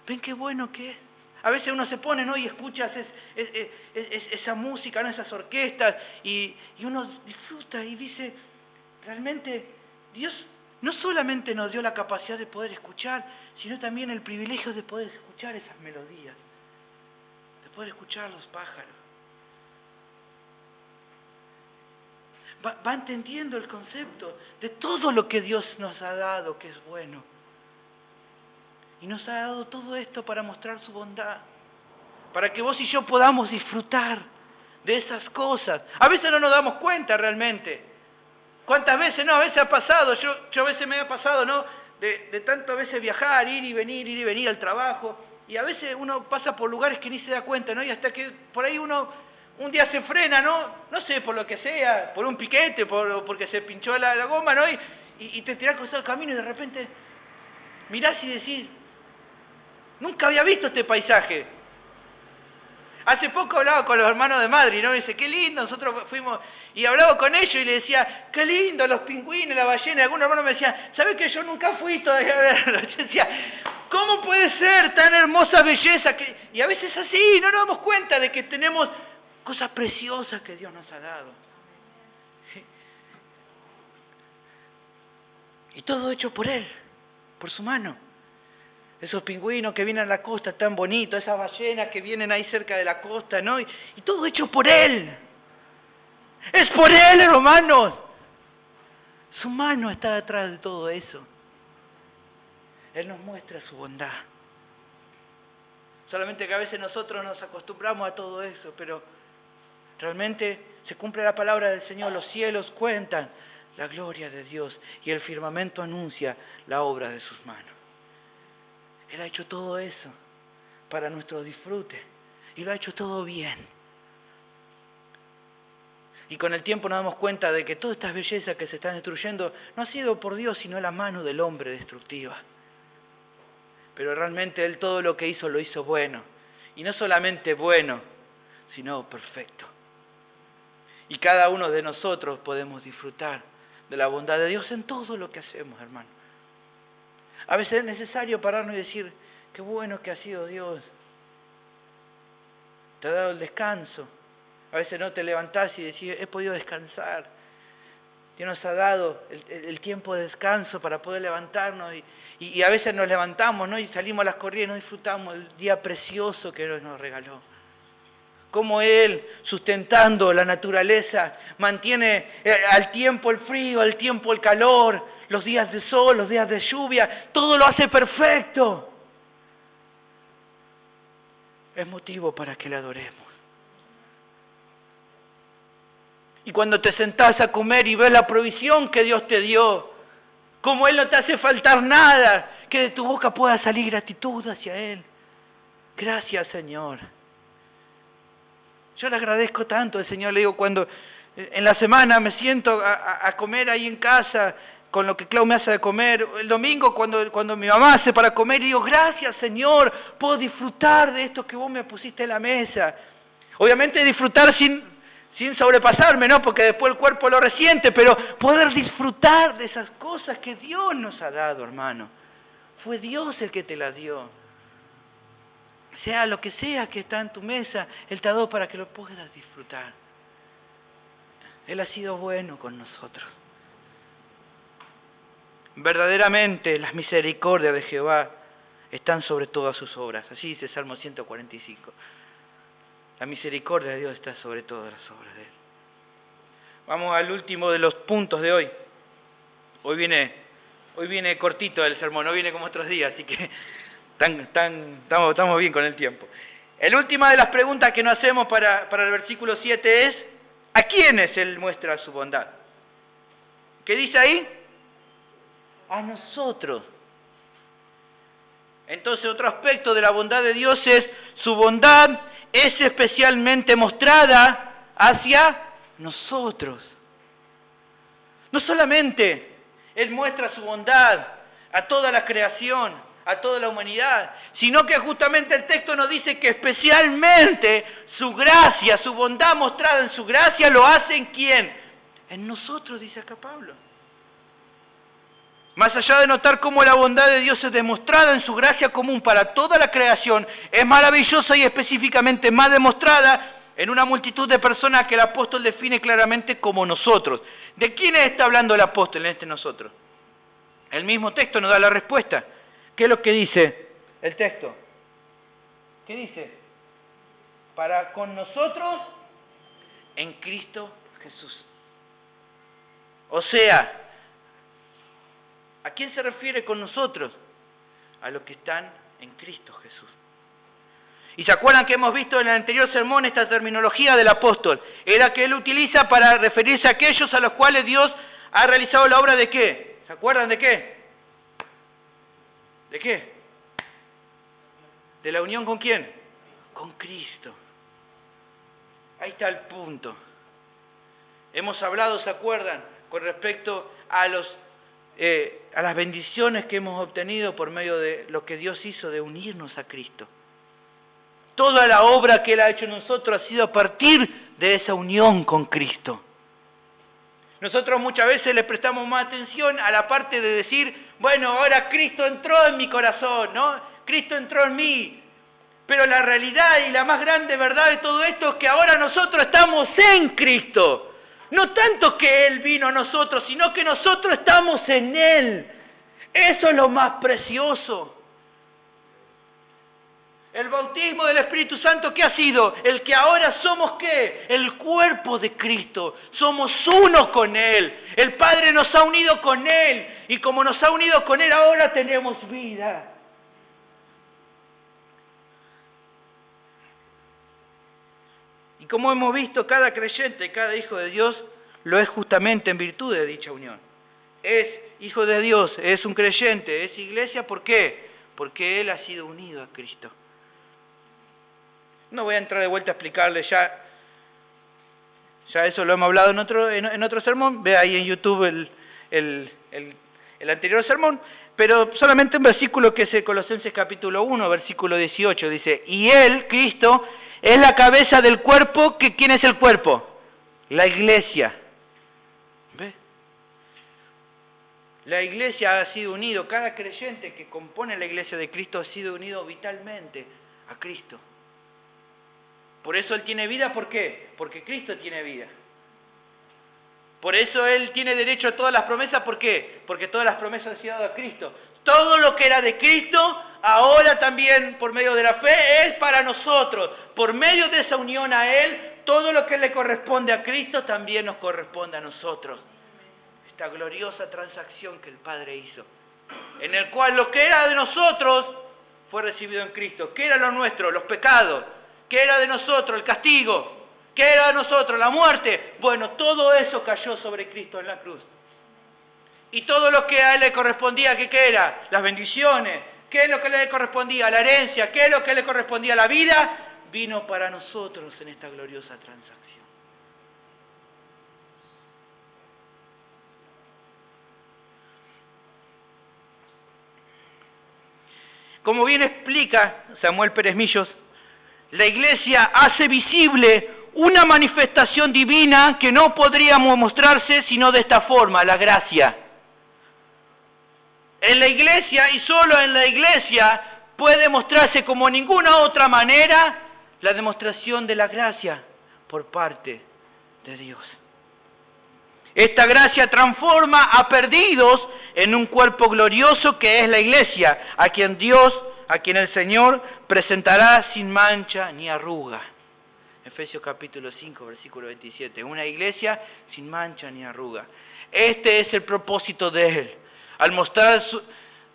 ¿Ven qué bueno que es? A veces uno se pone, ¿no? Y escuchas esa música, ¿no? Esas orquestas, y uno disfruta y dice, realmente Dios no solamente nos dio la capacidad de poder escuchar, sino también el privilegio de poder escuchar esas melodías, de poder escuchar a los pájaros. Va entendiendo el concepto de todo lo que Dios nos ha dado, que es bueno. Y nos ha dado todo esto para mostrar su bondad, para que vos y yo podamos disfrutar de esas cosas. A veces no nos damos cuenta realmente. ¿Cuántas veces no? A veces ha pasado, yo a veces me ha pasado, ¿no? De tanto a veces viajar, ir y venir al trabajo, y a veces uno pasa por lugares que ni se da cuenta, ¿no? Y hasta que por ahí uno un día se frena, no sé, por lo que sea, por un piquete, porque se pinchó la goma, ¿no? Y te tirás cruzado el camino y de repente mirás y decís, nunca había visto este paisaje. Hace poco hablaba con los hermanos de Madrid, ¿no? Y dice, qué lindo, nosotros fuimos, y hablaba con ellos y le decía, qué lindo, los pingüinos, la ballena. Y algunos hermanos me decían, ¿sabes que yo nunca fui todavía a verlo? Yo decía, ¿cómo puede ser tan hermosa belleza? Y a veces así, no nos damos cuenta de que tenemos cosas preciosas que Dios nos ha dado. ¿Sí? Y todo hecho por Él, por su mano. Esos pingüinos que vienen a la costa tan bonitos, esas ballenas que vienen ahí cerca de la costa, ¿no? Y todo hecho por Él. Es por Él, hermanos. Su mano está detrás de todo eso. Él nos muestra su bondad. Solamente que a veces nosotros nos acostumbramos a todo eso, pero realmente se cumple la palabra del Señor. Los cielos cuentan la gloria de Dios y el firmamento anuncia la obra de sus manos. Él ha hecho todo eso para nuestro disfrute y lo ha hecho todo bien. Y con el tiempo nos damos cuenta de que todas estas bellezas que se están destruyendo no ha sido por Dios, sino la mano del hombre destructiva. Pero realmente Él todo lo que hizo lo hizo bueno. Y no solamente bueno, sino perfecto. Y cada uno de nosotros podemos disfrutar de la bondad de Dios en todo lo que hacemos, hermano. A veces es necesario pararnos y decir, qué bueno que ha sido Dios. Te ha dado el descanso. A veces no te levantás y decís, he podido descansar. Dios nos ha dado el tiempo de descanso para poder levantarnos y a veces nos levantamos, ¿no? Y salimos a las corridas y no disfrutamos el día precioso que Dios nos regaló. Cómo Él, sustentando la naturaleza, mantiene al tiempo el frío, al tiempo el calor, los días de sol, los días de lluvia, todo lo hace perfecto. Es motivo para que le adoremos. Y cuando te sentás a comer y ves la provisión que Dios te dio, como Él no te hace faltar nada, que de tu boca pueda salir gratitud hacia Él. Gracias, Señor. Yo le agradezco tanto al Señor. Le digo, cuando en la semana me siento a comer ahí en casa, con lo que Clau me hace de comer, el domingo cuando mi mamá hace para comer, y digo, gracias, Señor, puedo disfrutar de esto que vos me pusiste en la mesa. Obviamente disfrutar sin sobrepasarme, ¿no? Porque después el cuerpo lo resiente, pero poder disfrutar de esas cosas que Dios nos ha dado, hermano. Fue Dios el que te las dio. Sea lo que sea que está en tu mesa, Él te ha dado para que lo puedas disfrutar. Él ha sido bueno con nosotros. Verdaderamente las misericordias de Jehová están sobre todas sus obras. Así dice Salmo 145. La misericordia de Dios está sobre todas las obras de Él. Vamos al último de los puntos de hoy. Hoy viene cortito el sermón, no viene como otros días, así que estamos bien con el tiempo. La última de las preguntas que nos hacemos para el versículo 7 es, ¿a quiénes Él muestra su bondad? ¿Qué dice ahí? A nosotros. Entonces, otro aspecto de la bondad de Dios es, su bondad es especialmente mostrada hacia nosotros. No solamente Él muestra su bondad a toda la creación, a toda la humanidad, sino que justamente el texto nos dice que especialmente su gracia, su bondad mostrada en su gracia, lo hace ¿en quién? En nosotros, dice acá Pablo. Más allá de notar cómo la bondad de Dios es demostrada en su gracia común para toda la creación, es maravillosa y específicamente más demostrada en una multitud de personas que el apóstol define claramente como nosotros. ¿De quiénes está hablando el apóstol en este nosotros? El mismo texto nos da la respuesta. ¿Qué es lo que dice el texto? ¿Qué dice? Para con nosotros en Cristo Jesús. O sea, ¿a quién se refiere con nosotros? A los que están en Cristo Jesús. Y se acuerdan que hemos visto en el anterior sermón esta terminología del apóstol. Era que él utiliza para referirse a aquellos a los cuales Dios ha realizado la obra de ¿qué? ¿Se acuerdan de qué? ¿De qué? ¿De la unión con quién? Con Cristo. Ahí está el punto. Hemos hablado, ¿se acuerdan? Con respecto a las bendiciones que hemos obtenido por medio de lo que Dios hizo de unirnos a Cristo. Toda la obra que Él ha hecho en nosotros ha sido a partir de esa unión con Cristo. Nosotros muchas veces le prestamos más atención a la parte de decir, bueno, ahora Cristo entró en mi corazón, ¿no? Cristo entró en mí. Pero la realidad y la más grande verdad de todo esto es que ahora nosotros estamos en Cristo. No tanto que Él vino a nosotros, sino que nosotros estamos en Él. Eso es lo más precioso. El bautismo del Espíritu Santo, ¿qué ha sido? El que ahora somos, ¿qué? El cuerpo de Cristo. Somos uno con Él. El Padre nos ha unido con Él. Y como nos ha unido con Él, ahora tenemos vida. Y como hemos visto, cada creyente, cada hijo de Dios, lo es justamente en virtud de dicha unión. Es hijo de Dios, es un creyente, es iglesia, ¿por qué? Porque Él ha sido unido a Cristo. No voy a entrar de vuelta a explicarle, ya eso lo hemos hablado en otro sermón, ve ahí en YouTube el anterior sermón, pero solamente un versículo que es Colosenses capítulo 1, versículo 18, dice, y Él, Cristo, es la cabeza del cuerpo, que ¿quién es el cuerpo? La iglesia. ¿Ve? La iglesia ha sido unido, cada creyente que compone la iglesia de Cristo ha sido unido vitalmente a Cristo. Por eso Él tiene vida, ¿por qué? Porque Cristo tiene vida. Por eso Él tiene derecho a todas las promesas. ¿Por qué? Porque todas las promesas han sido dadas a Cristo. Todo lo que era de Cristo, ahora también por medio de la fe, es para nosotros. Por medio de esa unión a Él, todo lo que le corresponde a Cristo también nos corresponde a nosotros. Esta gloriosa transacción que el Padre hizo, en el cual lo que era de nosotros fue recibido en Cristo. ¿Qué era lo nuestro? Los pecados. ¿Qué era de nosotros? El castigo. ¿Qué era de nosotros? La muerte. Bueno, todo eso cayó sobre Cristo en la cruz. Y todo lo que a Él le correspondía, ¿qué era? Las bendiciones. ¿Qué es lo que le correspondía? La herencia. ¿Qué es lo que le correspondía? La vida. Vino para nosotros en esta gloriosa transacción. Como bien explica Samuel Pérez Millos, la Iglesia hace visible una manifestación divina que no podría mostrarse sino de esta forma, la gracia. En la Iglesia y solo en la Iglesia puede mostrarse como ninguna otra manera la demostración de la gracia por parte de Dios. Esta gracia transforma a perdidos en un cuerpo glorioso que es la Iglesia, a quien el Señor presentará sin mancha ni arruga. Efesios capítulo 5, versículo 27. Una Iglesia sin mancha ni arruga. Este es el propósito de Él. Al mostrar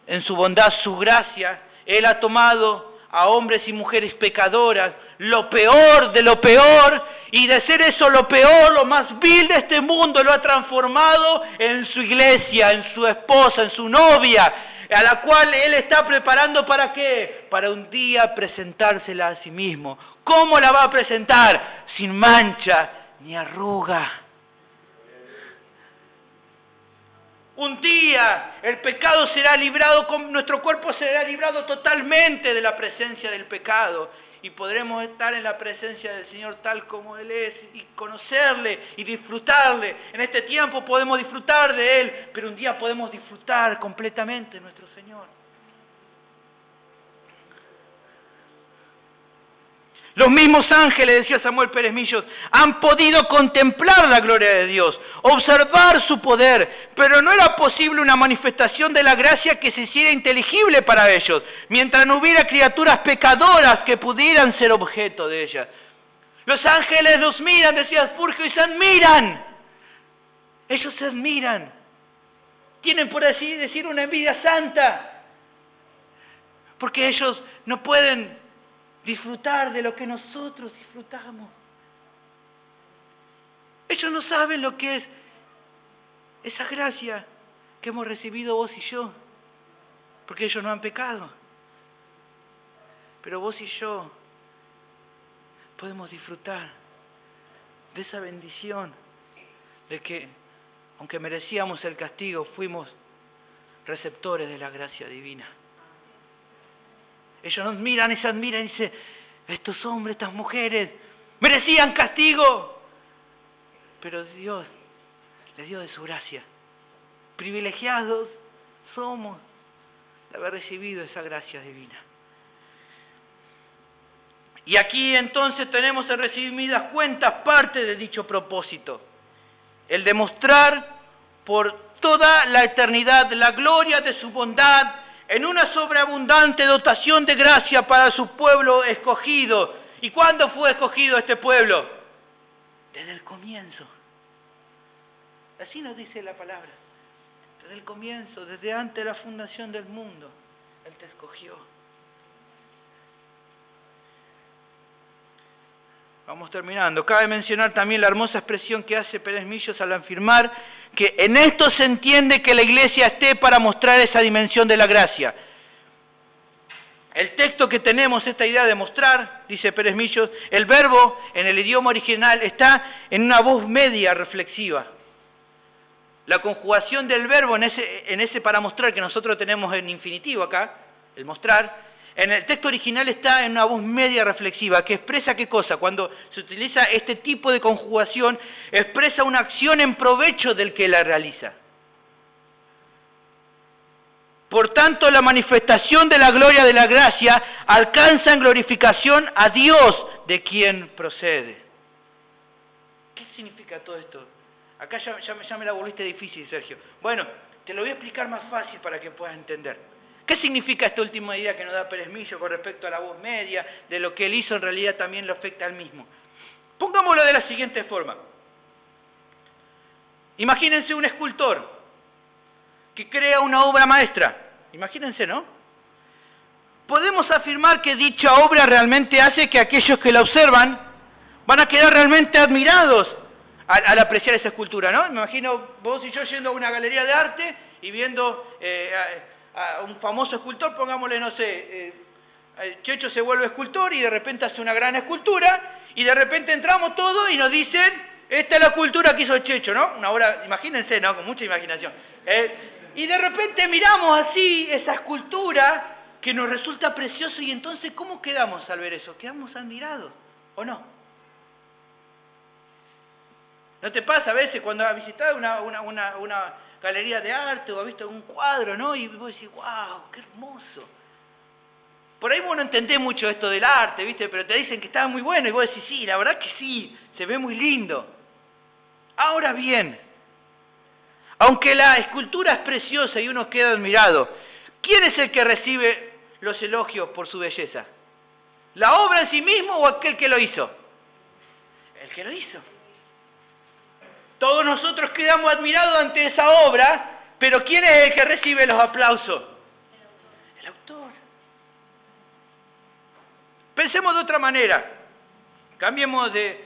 en su bondad su gracia, Él ha tomado a hombres y mujeres pecadoras, lo peor de lo peor, y de ser eso lo peor, lo más vil de este mundo, lo ha transformado en su iglesia, en su esposa, en su novia, a la cual Él está preparando ¿para qué? Para un día presentársela a sí mismo. ¿Cómo la va a presentar? Sin mancha ni arruga. Un día el pecado será librado, nuestro cuerpo será librado totalmente de la presencia del pecado y podremos estar en la presencia del Señor tal como Él es y conocerle y disfrutarle. En este tiempo podemos disfrutar de Él, pero un día podemos disfrutar completamente de nuestro Señor. Los mismos ángeles, decía Samuel Pérez Millos, han podido contemplar la gloria de Dios, observar su poder, pero no era posible una manifestación de la gracia que se hiciera inteligible para ellos, mientras no hubiera criaturas pecadoras que pudieran ser objeto de ella. Los ángeles los miran, decía Spurgeon, y se admiran. Ellos se admiran. Tienen, por así decir, una envidia santa, porque ellos no pueden disfrutar de lo que nosotros disfrutamos. Ellos no saben lo que es esa gracia que hemos recibido vos y yo, porque ellos no han pecado. Pero vos y yo podemos disfrutar de esa bendición, de que, aunque merecíamos el castigo, fuimos receptores de la gracia divina. Ellos nos miran y se admiran y dicen, estos hombres, estas mujeres, merecían castigo. Pero Dios les dio de su gracia. Privilegiados somos de haber recibido esa gracia divina. Y aquí entonces tenemos en resumidas cuentas parte de dicho propósito. El demostrar por toda la eternidad la gloria de su bondad en una sobreabundante dotación de gracia para su pueblo escogido. ¿Y cuándo fue escogido este pueblo? Desde el comienzo. Así nos dice la palabra. Desde el comienzo, desde antes de la fundación del mundo, Él te escogió. Vamos terminando. Cabe mencionar también la hermosa expresión que hace Pérez Millos al afirmar que en esto se entiende que la Iglesia esté para mostrar esa dimensión de la gracia. El texto que tenemos, esta idea de mostrar, dice Pérez Millos, el verbo en el idioma original está en una voz media reflexiva. La conjugación del verbo en ese para mostrar que nosotros tenemos en infinitivo acá, el mostrar, en el texto original está en una voz media reflexiva, que expresa ¿qué cosa? Cuando se utiliza este tipo de conjugación, expresa una acción en provecho del que la realiza. Por tanto, la manifestación de la gloria de la gracia alcanza en glorificación a Dios, de quien procede. ¿Qué significa todo esto? Acá ya me la volviste difícil, Sergio. Bueno, te lo voy a explicar más fácil para que puedas entender. ¿Qué significa esta última idea que nos da Pérez Millo con respecto a la voz media? De lo que él hizo en realidad también lo afecta al mismo. Pongámoslo de la siguiente forma. Imagínense un escultor que crea una obra maestra. Imagínense, ¿no? Podemos afirmar que dicha obra realmente hace que aquellos que la observan van a quedar realmente admirados al apreciar esa escultura, ¿no? Me imagino vos y yo yendo a una galería de arte y viendo a un famoso escultor, pongámosle, no sé, Checho se vuelve escultor y de repente hace una gran escultura y de repente entramos todos y nos dicen, esta es la escultura que hizo Checho, ¿no? Una obra, imagínense, ¿no? Con mucha imaginación. Y de repente miramos así esa escultura que nos resulta precioso y entonces, ¿cómo quedamos al ver eso? ¿Quedamos admirados o no? ¿No te pasa a veces cuando has visitado una galería de arte o has visto un cuadro, ¿no? Y vos decís, wow, qué hermoso. Por ahí vos no entendés mucho esto del arte, ¿viste? Pero te dicen que está muy bueno y vos decís, sí, la verdad que sí, se ve muy lindo. Ahora bien, aunque la escultura es preciosa y uno queda admirado, ¿quién es el que recibe los elogios por su belleza? ¿La obra en sí mismo o aquel que lo hizo? El que lo hizo. Todos nosotros quedamos admirados ante esa obra, pero ¿quién es el que recibe los aplausos? El autor. Pensemos de otra manera. Cambiemos de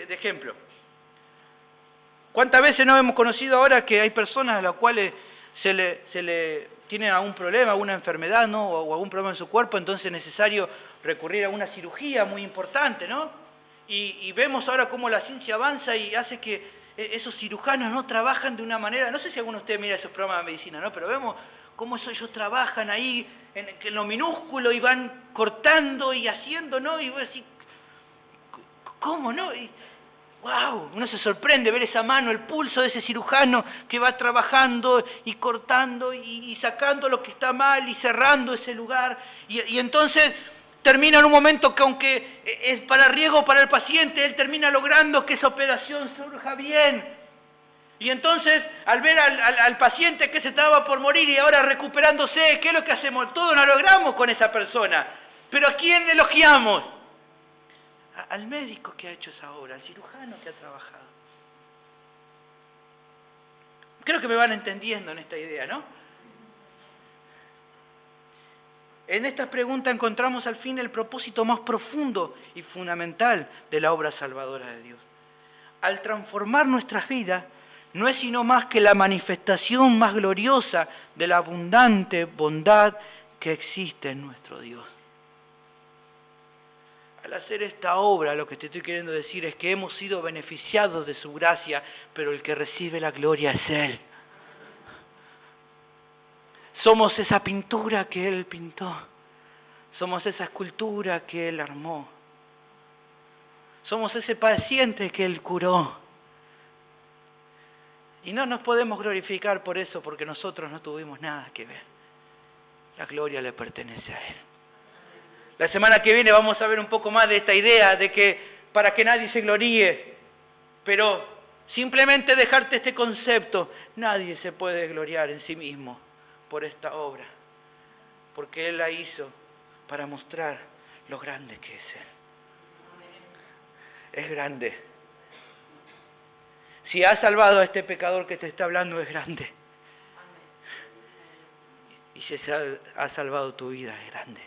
ejemplo. ¿Cuántas veces no hemos conocido ahora que hay personas a las cuales se le tienen algún problema, alguna enfermedad, ¿no? O algún problema en su cuerpo, entonces es necesario recurrir a una cirugía muy importante, ¿no? Y vemos ahora cómo la ciencia avanza y hace que esos cirujanos no trabajan de una manera, no sé si alguno de ustedes mira esos programas de medicina, ¿no? Pero vemos cómo ellos trabajan ahí en lo minúsculo y van cortando y haciendo, ¿no? Y vos decís, ¿cómo, no? Y, wow, uno se sorprende ver esa mano, el pulso de ese cirujano que va trabajando y cortando y sacando lo que está mal y cerrando ese lugar. Y entonces termina en un momento que aunque es para riesgo para el paciente, él termina logrando que esa operación surja bien. Y entonces, al ver al paciente que se estaba por morir y ahora recuperándose, ¿qué es lo que hacemos? Todos nos logramos con esa persona. ¿Pero a quién elogiamos? Al médico que ha hecho esa obra, al cirujano que ha trabajado. Creo que me van entendiendo en esta idea, ¿no? En esta pregunta encontramos al fin el propósito más profundo y fundamental de la obra salvadora de Dios. Al transformar nuestras vidas, no es sino más que la manifestación más gloriosa de la abundante bondad que existe en nuestro Dios. Al hacer esta obra, lo que te estoy queriendo decir es que hemos sido beneficiados de su gracia, pero el que recibe la gloria es Él. Somos esa pintura que Él pintó. Somos esa escultura que Él armó. Somos ese paciente que Él curó. Y no nos podemos glorificar por eso, porque nosotros no tuvimos nada que ver. La gloria le pertenece a Él. La semana que viene vamos a ver un poco más de esta idea de que para que nadie se gloríe, pero simplemente dejarte este concepto, nadie se puede gloriar en sí mismo por esta obra, porque Él la hizo para mostrar lo grande que es Él. Es grande. Si has salvado a este pecador que te está hablando, es grande. Y si ha salvado tu vida, es grande.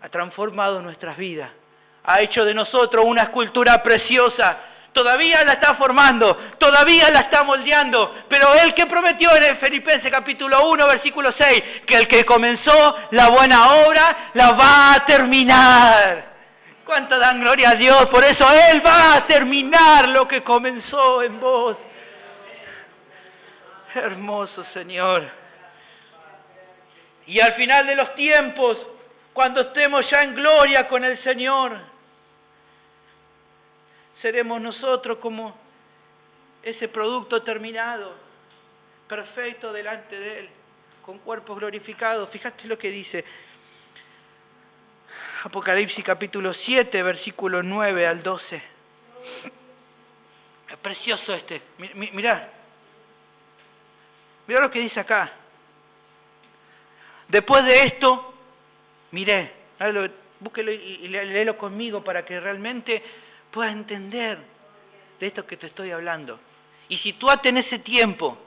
Ha transformado nuestras vidas, ha hecho de nosotros una escultura preciosa, todavía la está formando, todavía la está moldeando, pero Él que prometió en el Filipenses capítulo 1, versículo 6, que el que comenzó la buena obra, la va a terminar. ¿Cuánto dan gloria a Dios? Por eso Él va a terminar lo que comenzó en vos. Hermoso Señor. Y al final de los tiempos, cuando estemos ya en gloria con el Señor, seremos nosotros como ese producto terminado, perfecto delante de Él, con cuerpos glorificados. Fíjate lo que dice Apocalipsis capítulo 7, versículos 9 al 12. precioso este. Mirá lo que dice acá. Después de esto, miré, búsquelo y léelo conmigo para que realmente puedas entender de esto que te estoy hablando. Y sitúate en ese tiempo,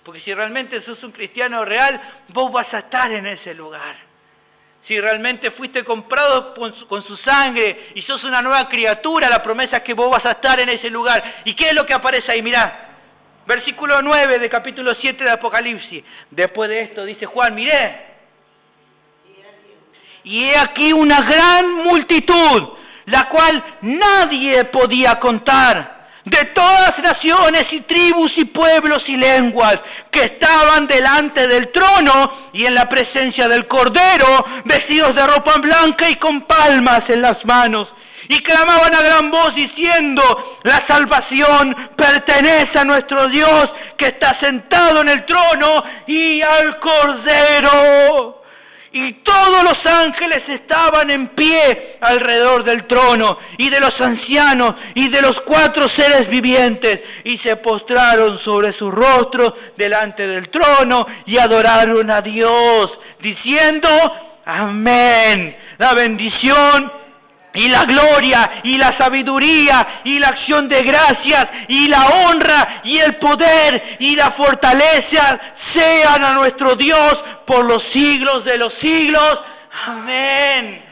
porque si realmente sos un cristiano real, vos vas a estar en ese lugar. Si realmente fuiste comprado con su sangre y sos una nueva criatura, la promesa es que vos vas a estar en ese lugar. ¿Y qué es lo que aparece ahí? Mirá, versículo 9 del capítulo 7 de Apocalipsis. Después de esto dice Juan, miré, y he aquí una gran multitud, la cual nadie podía contar, de todas naciones y tribus y pueblos y lenguas, que estaban delante del trono y en la presencia del Cordero, vestidos de ropa blanca y con palmas en las manos, y clamaban a gran voz diciendo: la salvación pertenece a nuestro Dios, que está sentado en el trono, y al Cordero. Y todos los ángeles estaban en pie alrededor del trono, y de los ancianos, y de los 4 seres vivientes, y se postraron sobre sus rostros delante del trono, y adoraron a Dios, diciendo: amén. La bendición, y la gloria, y la sabiduría, y la acción de gracias, y la honra, y el poder, y la fortaleza sean a nuestro Dios por los siglos de los siglos. Amén.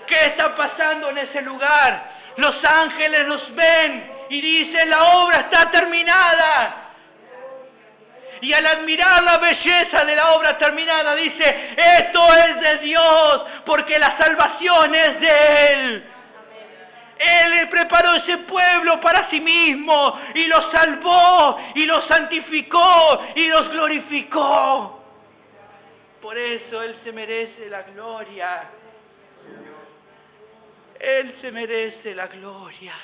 ¿Qué está pasando en ese lugar? Los ángeles nos ven y dicen: la obra está terminada. Y al admirar la belleza de la obra terminada, dice: esto es de Dios, porque la salvación es de Él. Él preparó ese pueblo para sí mismo, y los salvó, y los santificó, y los glorificó. Por eso Él se merece la gloria. Él se merece la gloria.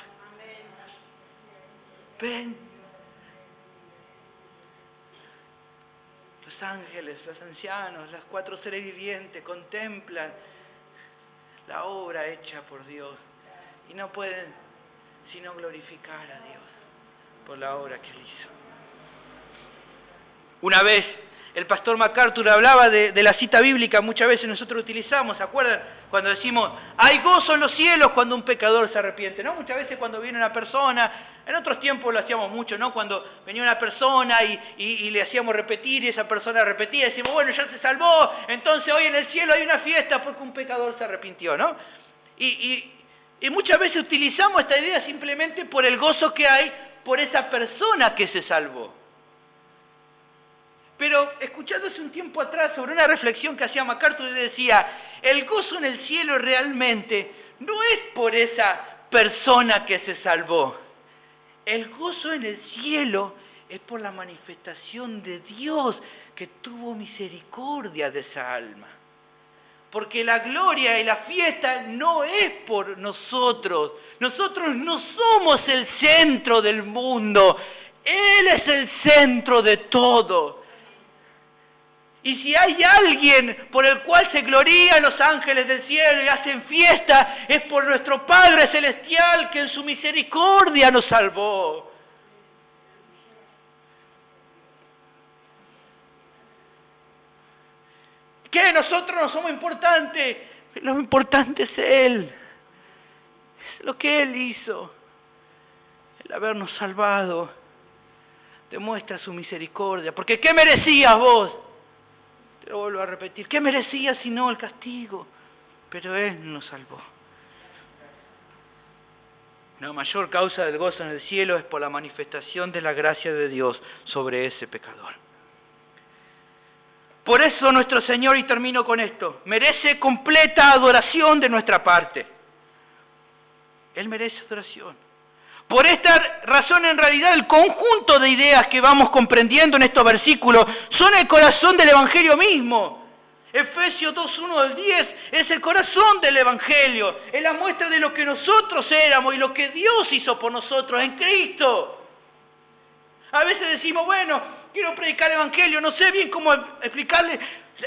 Ven. Los ángeles, los ancianos, los 4 seres vivientes contemplan la obra hecha por Dios y no pueden sino glorificar a Dios por la obra que Él hizo. Una vez el pastor MacArthur hablaba de la cita bíblica, muchas veces nosotros utilizamos, ¿se acuerdan? Cuando decimos: hay gozo en los cielos cuando un pecador se arrepiente, ¿no? Muchas veces cuando viene una persona, en otros tiempos lo hacíamos mucho, ¿no? Cuando venía una persona y le hacíamos repetir, y esa persona repetía, y decimos: bueno, ya se salvó, entonces hoy en el cielo hay una fiesta porque un pecador se arrepintió, ¿no? Y muchas veces utilizamos esta idea simplemente por el gozo que hay por esa persona que se salvó. Pero escuchándose un tiempo atrás sobre una reflexión que hacía MacArthur, decía: el gozo en el cielo realmente no es por esa persona que se salvó. El gozo en el cielo es por la manifestación de Dios que tuvo misericordia de esa alma. Porque la gloria y la fiesta no es por nosotros. Nosotros no somos el centro del mundo. Él es el centro de todo. Y si hay alguien por el cual se glorían los ángeles del cielo y hacen fiesta, es por nuestro Padre Celestial, que en su misericordia nos salvó. ¿Qué? Nosotros no somos importantes. Lo importante es Él. Es lo que Él hizo. El habernos salvado demuestra su misericordia. Porque ¿qué merecías vos? Te lo vuelvo a repetir. ¿Qué merecías sino el castigo? Pero Él nos salvó. La mayor causa del gozo en el cielo es por la manifestación de la gracia de Dios sobre ese pecador. Por eso nuestro Señor, y termino con esto, merece completa adoración de nuestra parte. Él merece adoración. Por esta razón, en realidad, el conjunto de ideas que vamos comprendiendo en estos versículos son el corazón del Evangelio mismo. Efesios 2:1 al 10 es el corazón del Evangelio, es la muestra de lo que nosotros éramos y lo que Dios hizo por nosotros en Cristo. A veces decimos: bueno, quiero predicar el Evangelio, no sé bien cómo explicarle.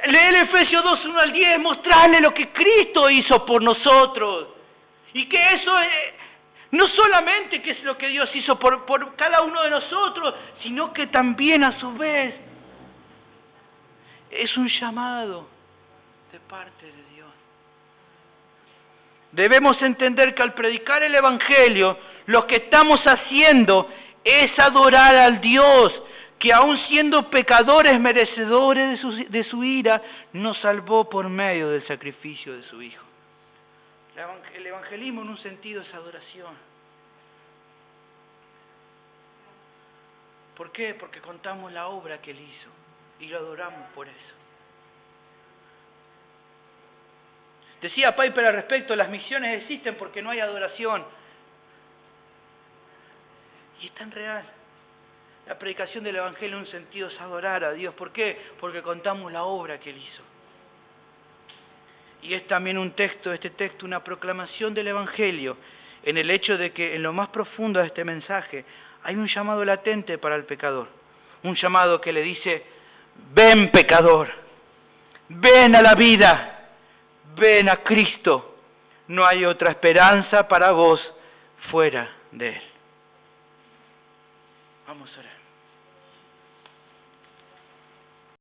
Leer Efesios 2:1 al 10, mostrarle lo que Cristo hizo por nosotros. Y que eso No solamente que es lo que Dios hizo por cada uno de nosotros, sino que también a su vez es un llamado de parte de Dios. Debemos entender que al predicar el Evangelio, lo que estamos haciendo es adorar al Dios que aun siendo pecadores merecedores de su ira, nos salvó por medio del sacrificio de su Hijo. El evangelismo en un sentido es adoración. ¿Por qué? Porque contamos la obra que Él hizo y lo adoramos por eso. Decía Piper al respecto, las misiones existen porque no hay adoración. Y es tan real. La predicación del Evangelio en un sentido es adorar a Dios. ¿Por qué? Porque contamos la obra que Él hizo. Y es también este texto, una proclamación del Evangelio, en el hecho de que en lo más profundo de este mensaje hay un llamado latente para el pecador. Un llamado que le dice, ven pecador, ven a la vida, ven a Cristo. No hay otra esperanza para vos fuera de Él. Vamos a orar.